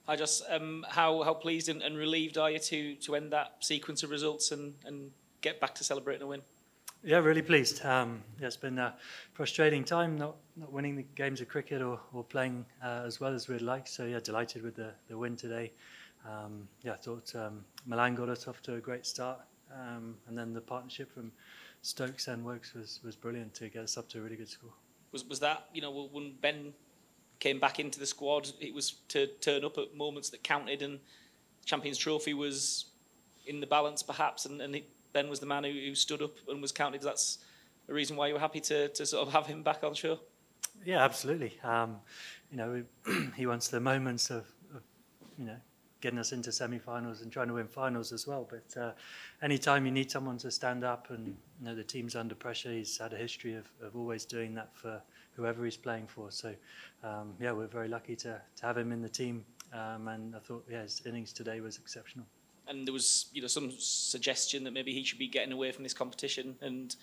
Hi Jos, how pleased and relieved are you to end that sequence of results and get back to celebrating a win? Yeah, really pleased. Yeah, it's been a frustrating time not winning the games of cricket or playing as well as we'd like. So yeah, delighted with the win today. Yeah, I thought Milan got us off to a great start, and then the partnership from Stokes and Wokes was brilliant to get us up to a really good score. Was that, you know, when Ben came back into the squad, it was to turn up at moments that counted, and Champions Trophy was in the balance perhaps, and Ben was the man who stood up and was counted. That's the reason why you were happy to sort of have him back on show? Yeah, absolutely. You know, he wants the moments of you know, getting us into semi-finals and trying to win finals as well. But anytime you need someone to stand up and, you know, the team's under pressure, he's had a history of always doing that for whoever he's playing for. So, yeah, we're very lucky to have him in the team. And I thought, yeah, his innings today was exceptional. And there was, you know, some suggestion that maybe he should be getting away from this competition and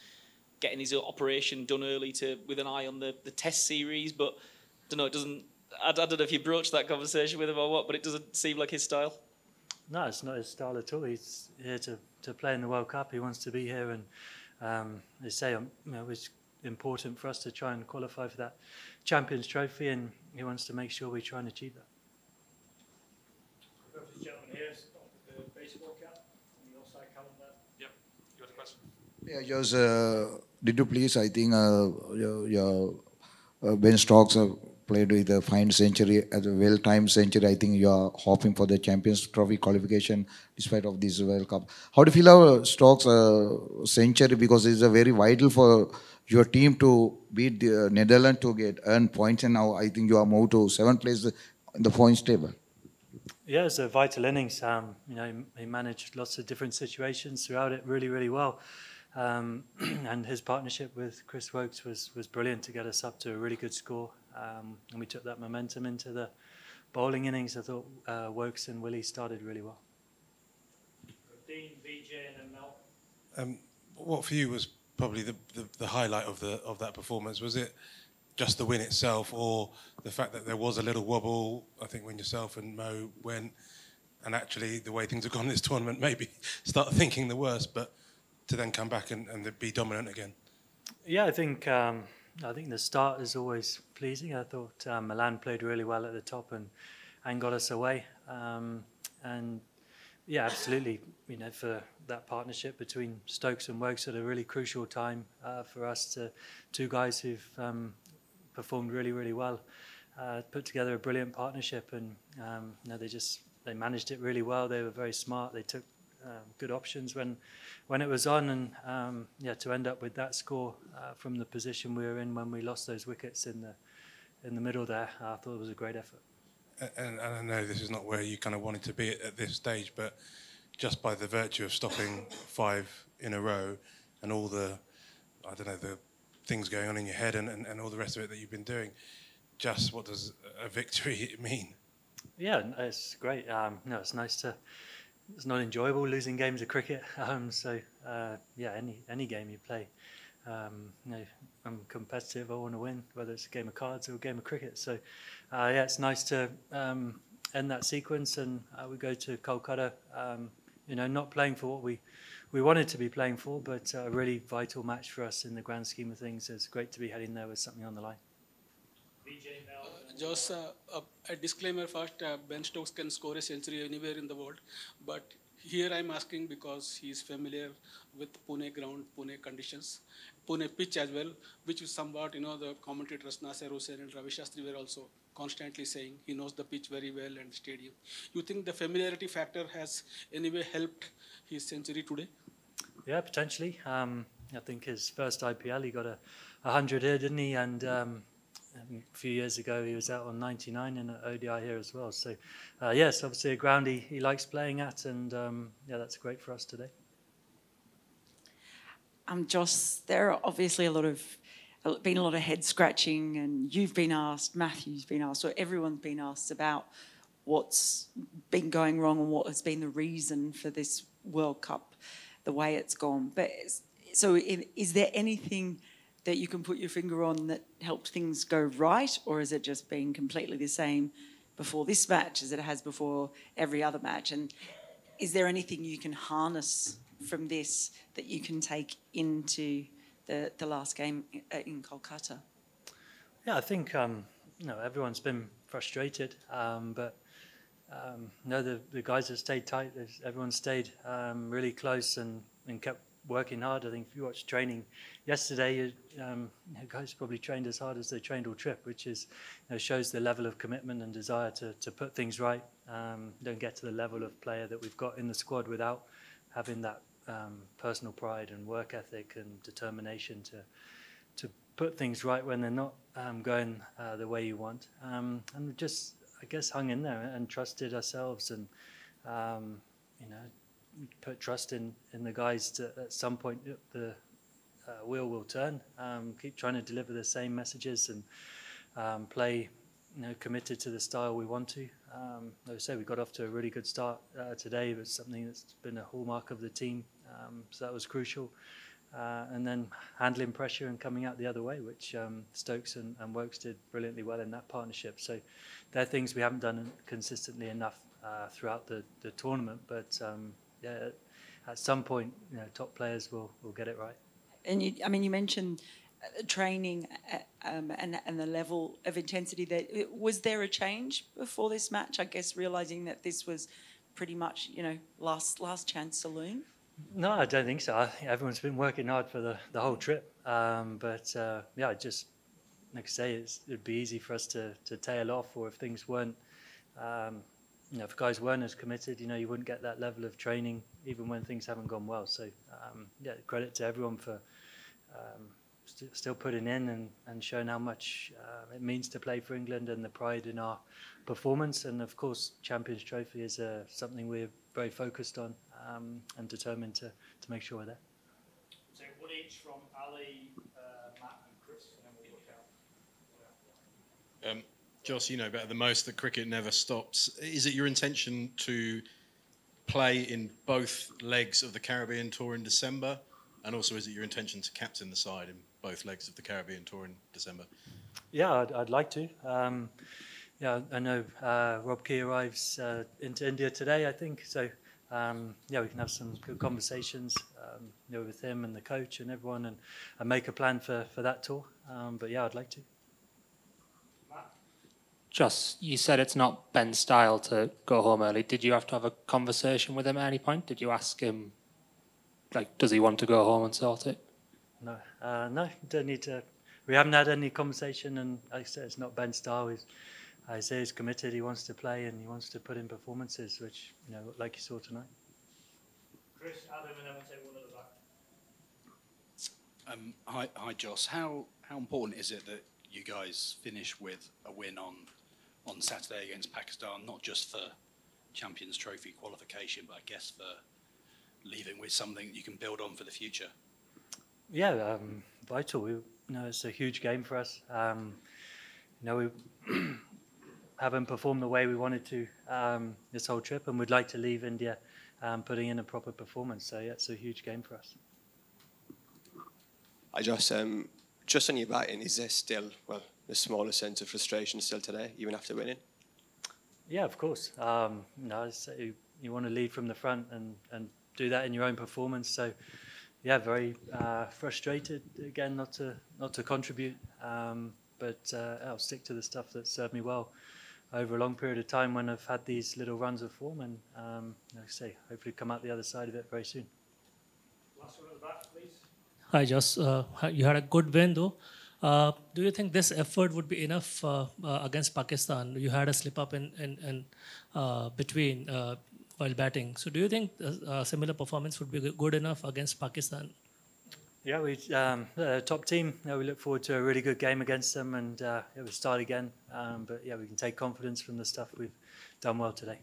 getting his operation done early with an eye on the Test series. But I don't know, it doesn't. I don't know if you broached that conversation with him or what, but it doesn't seem like his style. No, it's not his style at all. He's here to play in the World Cup. He wants to be here, and they say, you know, it's important for us to try and qualify for that Champions Trophy, and he wants to make sure we try and achieve that. We'll go for the gentleman here, the baseball cap on the offside calendar. Yep, you got a question? Yeah, Jos, did you please, I think your Ben Stokes played with a fine century, as a well-timed century. I think you are hoping for the Champions Trophy qualification despite of this World Cup. How do you feel our Stokes century, because it's a very vital for your team to beat the Netherlands to earn points, and now I think you are moved to 7th place in the points table. Yeah, it's a vital innings. You know, he managed lots of different situations throughout it really, really well. And his partnership with Chris Wokes was brilliant to get us up to a really good score. And we took that momentum into the bowling innings. I thought Wokes and Willie started really well. Dean, VJ, and then Mel. What for you was probably the highlight of that performance? Was it just the win itself, or the fact that there was a little wobble, I think, when yourself and Mo went, and actually the way things have gone in this tournament, maybe start thinking the worst, but to then come back and be dominant again? Yeah, I think the start is always pleasing. I thought Milan played really well at the top and got us away. And yeah, absolutely. You know, for that partnership between Stokes and Wokes at a really crucial time for us, two guys who've performed really, really well, put together a brilliant partnership, and you know, they managed it really well. They were very smart. They took good options when it was on, and yeah, to end up with that score from the position we were in when we lost those wickets in the middle there, I thought it was a great effort. And I know this is not where you kind of wanted to be at this stage, but just by the virtue of stopping 5 in a row and all the, I don't know, the things going on in your head and all the rest of it that you've been doing, just what does a victory mean? Yeah, it's great. No, it's nice to. It's not enjoyable losing games of cricket. So yeah, any game you play, you know, I'm competitive. I want to win, whether it's a game of cards or a game of cricket. So yeah, it's nice to end that sequence, and we go to Kolkata. You know, not playing for what we wanted to be playing for, but a really vital match for us in the grand scheme of things. It's great to be heading there with something on the line. VJ, Mel. Just a disclaimer first, Ben Stokes can score a century anywhere in the world, but here I'm asking because he's familiar with Pune ground, Pune conditions, Pune pitch as well, which is somewhat, you know, the commentators Nasser Hussain and Ravi Shastri were also constantly saying he knows the pitch very well and the stadium. You think the familiarity factor has anyway helped his century today? Yeah, potentially. I think his first IPL, he got 100 here, didn't he? And a few years ago, he was out on 99 in an ODI here as well. So, yes, obviously a ground he likes playing at, and yeah, that's great for us today. Jos, there are obviously been a lot of head scratching, and you've been asked, Matthew's been asked, or everyone's been asked about what's been going wrong and what has been the reason for this World Cup, the way it's gone. But so, is there anything that you can put your finger on that helped things go right, or has it just been completely the same before this match as it has before every other match. And is there anything you can harness from this that you can take into the last game in Kolkata? Yeah, I think everyone's been frustrated, but the guys have stayed tight. Everyone stayed really close and kept working hard. I think if you watched training yesterday, guys probably trained as hard as they trained all trip, which is shows the level of commitment and desire to put things right. Don't get to the level of player that we've got in the squad without having that personal pride and work ethic and determination to put things right when they're not going the way you want. And just, I guess, hung in there and trusted ourselves and put trust in the guys to, at some point, the wheel will turn. Keep trying to deliver the same messages and play, committed to the style we want to. Like I say, we got off to a really good start today. It was something that's been a hallmark of the team, so that was crucial. And then handling pressure and coming out the other way, which Stokes and Wokes did brilliantly well in that partnership. So they're things we haven't done consistently enough throughout the tournament. But at some point, top players will get it right. And you mentioned training and the level of intensity there. Was there a change before this match? I guess realising that this was pretty much last chance saloon. No, I don't think so. I think everyone's been working hard for the whole trip. But just like I say, it'd be easy for us to tail off, or if things weren't, if guys weren't as committed, you wouldn't get that level of training even when things haven't gone well. So credit to everyone for still putting in and showing how much it means to play for England and the pride in our performance. And of course, Champions Trophy is something we're very focused on and determined to make sure we're there. We'll take one each from Ali, Matt and Chris, and then we'll look out. Jos, you know better than most that cricket never stops. Is it your intention to play in both legs of the Caribbean Tour in December? And also, is it your intention to captain the side in both legs of the Caribbean Tour in December? Yeah, I'd like to. I know Rob Key arrives into India today, I think. So, we can have some good conversations with him and the coach and everyone and make a plan for that tour. I'd like to. Jos, you said it's not Ben's style to go home early. Did you have to have a conversation with him at any point? Did you ask him, does he want to go home and sort it? No, don't need to. We haven't had any conversation, and like I said, it's not Ben's style. Isaiah's committed. He wants to play and he wants to put in performances, which like you saw tonight. Chris, Adam, and then we'll take one at the back. Hi, Jos. How important is it that you guys finish with a win on Saturday against Pakistan, not just for Champions Trophy qualification, but I guess for leaving with something you can build on for the future? Yeah, vital. It's a huge game for us. We haven't performed the way we wanted to this whole trip, and we'd like to leave India putting in a proper performance. So it's a huge game for us. I just on your batting, is there still the smallest sense of frustration still today, even after winning? Yeah, of course. You want to lead from the front and do that in your own performance. So, very frustrated again not to contribute. But I'll stick to the stuff that served me well over a long period of time when I've had these little runs of form, and like I say, hopefully come out the other side of it very soon. Last one at the back, please. Hi, Jos. You had a good win, though. Do you think this effort would be enough against Pakistan? You had a slip up in between while batting. So do you think a similar performance would be good enough against Pakistan? Yeah, top team. We look forward to a really good game against them, and we'll start again. We can take confidence from the stuff we've done well today.